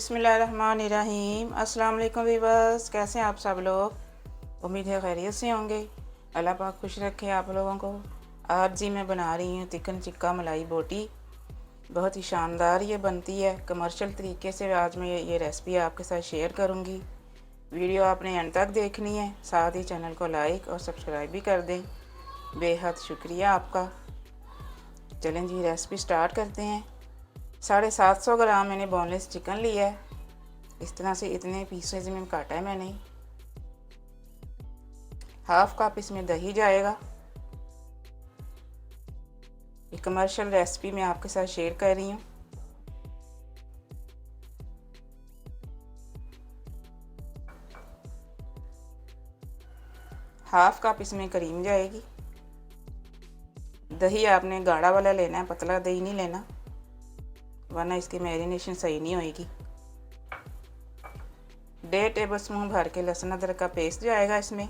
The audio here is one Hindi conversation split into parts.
बिस्मिल्लाहिर्रहमानिर्रहीम। अस्सलाम वालेकुम वीवर्स, कैसे हैं आप सब लोग? उम्मीद है खैरियत से होंगे। अल्लाह पाक खुश रखे आप लोगों को। आज जी मैं बना रही हूँ चिकन टिक्का मलाई बोटी। बहुत ही शानदार ये बनती है कमर्शियल तरीके से। आज मैं ये रेसिपी आपके साथ शेयर करूँगी। वीडियो आपने अंत तक देखनी है, साथ ही चैनल को लाइक और सब्सक्राइब भी कर दें। बेहद शुक्रिया आपका। चलें जी रेसिपी स्टार्ट करते हैं। 750 ग्राम मैंने बोनलेस चिकन लिया है। इस तरह से इतने पीसेज में काटा है मैंने। हाफ कप इसमें दही जाएगा। ये कमर्शियल रेसिपी मैं आपके साथ शेयर कर रही हूँ। हाफ कप इसमें क्रीम जाएगी। दही आपने गाढ़ा वाला लेना है, पतला दही नहीं लेना, वरना इसकी मैरिनेशन सही नहीं होएगी। 1.5 टेबलस्पून भर के लहसुन अदरक का पेस्ट जाएगा इसमें।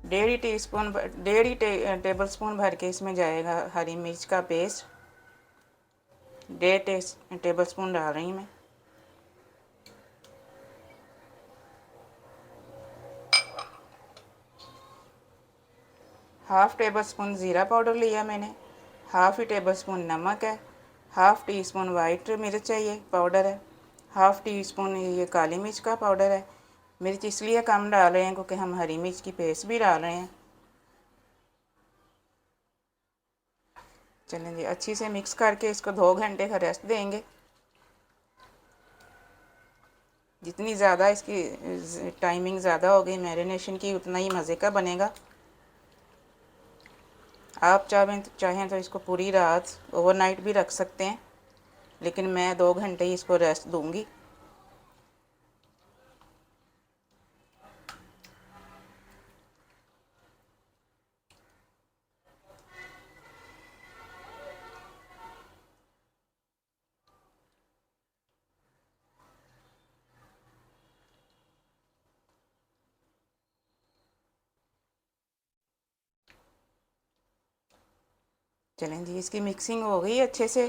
डेढ़ टेबल स्पून भर के इसमें जाएगा हरी मिर्च का पेस्ट। 1.5 टेबल स्पून डाल रही हूँ मैं। हाफ टेबल स्पून ज़ीरा पाउडर लिया मैंने। हाफ ही टेबल स्पून नमक है। हाफ टी स्पून वाइट मिर्च है, ये पाउडर है। हाफ टी स्पून ये काली मिर्च का पाउडर है। मिर्च इसलिए कम डाल रहे हैं क्योंकि हम हरी मिर्च की पेस्ट भी डाल रहे हैं। चलें जी, अच्छी से मिक्स करके इसको 2 घंटे का रेस्ट देंगे। जितनी ज़्यादा इसकी टाइमिंग ज़्यादा होगी मैरिनेशन की, उतना ही मज़े का बनेगा। आप चाहें तो इसको पूरी रात ओवरनाइट भी रख सकते हैं, लेकिन मैं 2 घंटे ही इसको रेस्ट दूंगी। चलें जी, इसकी मिक्सिंग हो गई अच्छे से।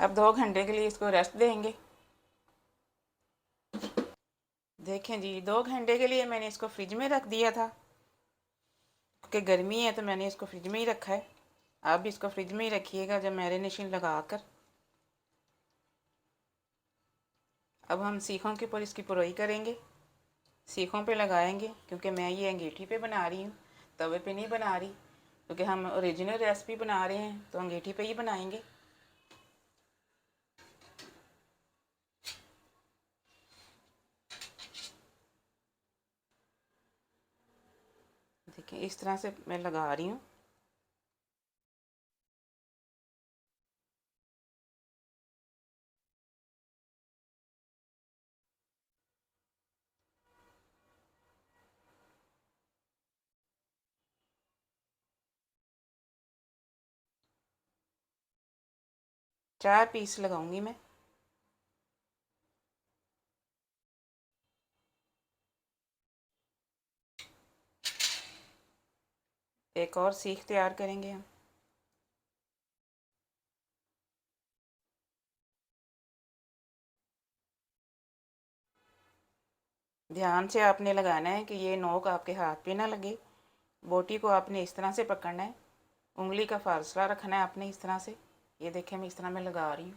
अब 2 घंटे के लिए इसको रेस्ट देंगे। देखें जी, 2 घंटे के लिए मैंने इसको फ्रिज में रख दिया था क्योंकि गर्मी है, तो मैंने इसको फ्रिज में ही रखा है। आप भी इसको फ्रिज में ही रखिएगा जब मैरिनेशन लगा कर। अब हम सीखों के ऊपर इसकी पुरोई करेंगे। सीखों पे लगाएंगे क्योंकि मैं ये अंगीठी पे बना रही हूँ, तवे पे नहीं बना रही, क्योंकि हम ओरिजिनल रेसिपी बना रहे हैं तो अंगीठी पे ही बनाएंगे। देखिए इस तरह से मैं लगा रही हूँ। चार पीस लगाऊंगी मैं। एक और सीख तैयार करेंगे हम। ध्यान से आपने लगाना है कि ये नोक आपके हाथ पे ना लगे। बोटी को आपने इस तरह से पकड़ना है, उंगली का फासला रखना है आपने इस तरह से। ये देखें मैं इस तरह में लगा रही हूँ,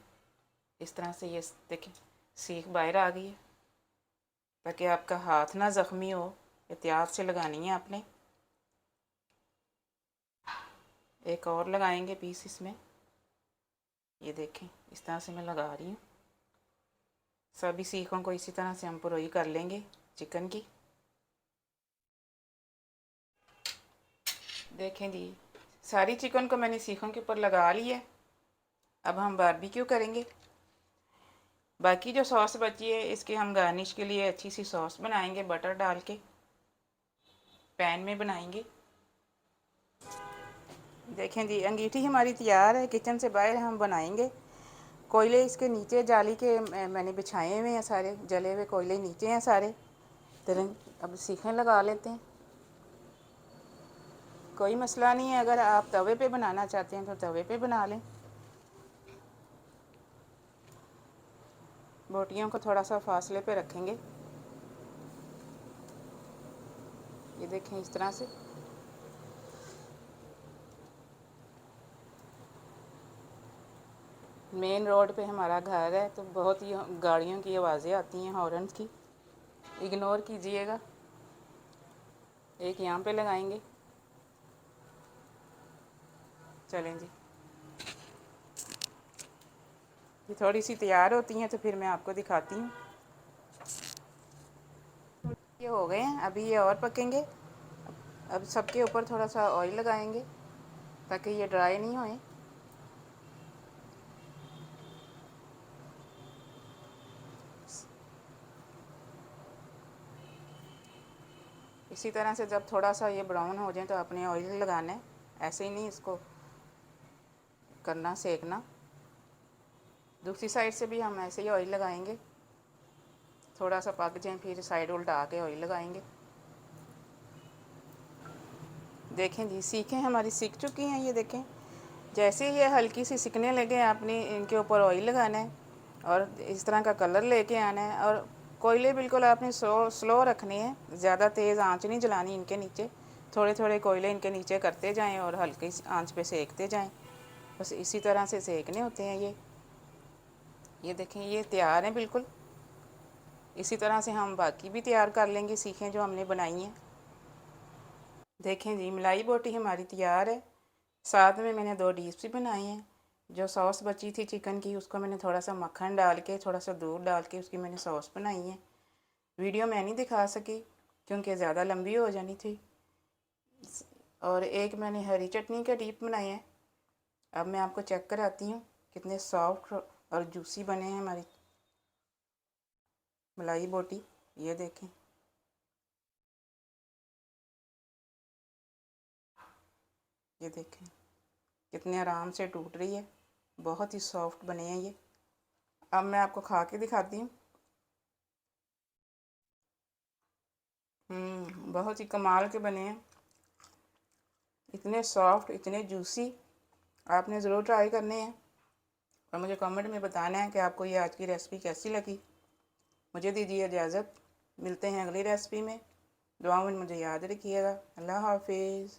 इस तरह से। ये देखें सीख बाहर आ गई है, ताकि आपका हाथ ना ज़ख्मी हो। एहतियात से लगानी है आपने। एक और लगाएंगे पीस इसमें। ये देखें इस तरह से मैं लगा रही हूँ। सभी सीखों को इसी तरह से हम पुरोई कर लेंगे चिकन की। देखें जी, सारी चिकन को मैंने सीखों के ऊपर लगा लिया है। अब हम बारबेक्यू करेंगे। बाकी जो सॉस बची है इसके हम गार्निश के लिए अच्छी सी सॉस बनाएंगे, बटर डाल के पैन में बनाएंगे। देखें जी, अंगीठी हमारी तैयार है। किचन से बाहर हम बनाएंगे। कोयले इसके नीचे जाली के मैंने बिछाए हुए हैं, सारे जले हुए कोयले नीचे हैं सारे। तो अब सीखें लगा लेते हैं। कोई मसला नहीं है, अगर आप तवे पे बनाना चाहते हैं तो तवे पे बना लें। बोटियों को थोड़ा सा फासले पे रखेंगे। ये देखें इस तरह से। मेन रोड पे हमारा घर है तो बहुत ही गाड़ियों की आवाज़ें आती हैं, हॉर्न की, इग्नोर कीजिएगा। एक यहाँ पे लगाएंगे। चलें जी, ये थोड़ी सी तैयार होती हैं तो फिर मैं आपको दिखाती हूँ। ये हो गए हैं, अभी ये और पकेंगे। अब सबके ऊपर थोड़ा सा ऑयल लगाएंगे ताकि ये ड्राई नहीं होए। इसी तरह से जब थोड़ा सा ये ब्राउन हो जाए तो आपने ऑयल लगाना है, ऐसे ही नहीं इसको करना, सेकना। दूसरी साइड से भी हम ऐसे ही ऑयल लगाएंगे। थोड़ा सा पक जाए फिर साइड उल्टा के ऑयल लगाएंगे। देखें जी, सीखें, हमारी सीख चुकी हैं। ये देखें, जैसे ये हल्की सी सिकने लगे आपने इनके ऊपर ऑयल लगाना है और इस तरह का कलर लेके आना है। और कोयले बिल्कुल आपने स्लो रखने हैं, ज़्यादा तेज़ आंच नहीं जलानी इनके नीचे। थोड़े थोड़े कोयले इनके नीचे करते जाएं और हल्की आंच पे सेकते जाएं। बस इसी तरह से सेकने होते हैं ये देखें, ये तैयार हैं बिल्कुल। इसी तरह से हम बाकी भी तैयार कर लेंगे, सीखें जो हमने बनाई हैं। देखें जी, मलाई बोटी हमारी तैयार है। साथ में मैंने 2 डिश भी बनाई हैं। जो सॉस बची थी चिकन की, उसको मैंने थोड़ा सा मक्खन डाल के, थोड़ा सा दूध डाल के उसकी मैंने सॉस बनाई है। वीडियो मैं नहीं दिखा सकी क्योंकि ज़्यादा लंबी हो जानी थी। और एक मैंने हरी चटनी का डीप बनाए हैं। अब मैं आपको चेक कराती हूँ कितने सॉफ्ट और जूसी बने हैं हमारी मलाई बोटी। ये देखें, ये देखें कितने आराम से टूट रही है, बहुत ही सॉफ्ट बने हैं ये। अब मैं आपको खा के दिखाती हूँ। बहुत ही कमाल के बने हैं, इतने सॉफ्ट, इतने जूसी। आपने ज़रूर ट्राई करने हैं और मुझे कमेंट में बताना है कि आपको ये आज की रेसिपी कैसी लगी। मुझे दीजिए इजाज़त, मिलते हैं अगली रेसिपी में। दुआओं में मुझे याद रखिएगा। अल्लाह हाफिज़।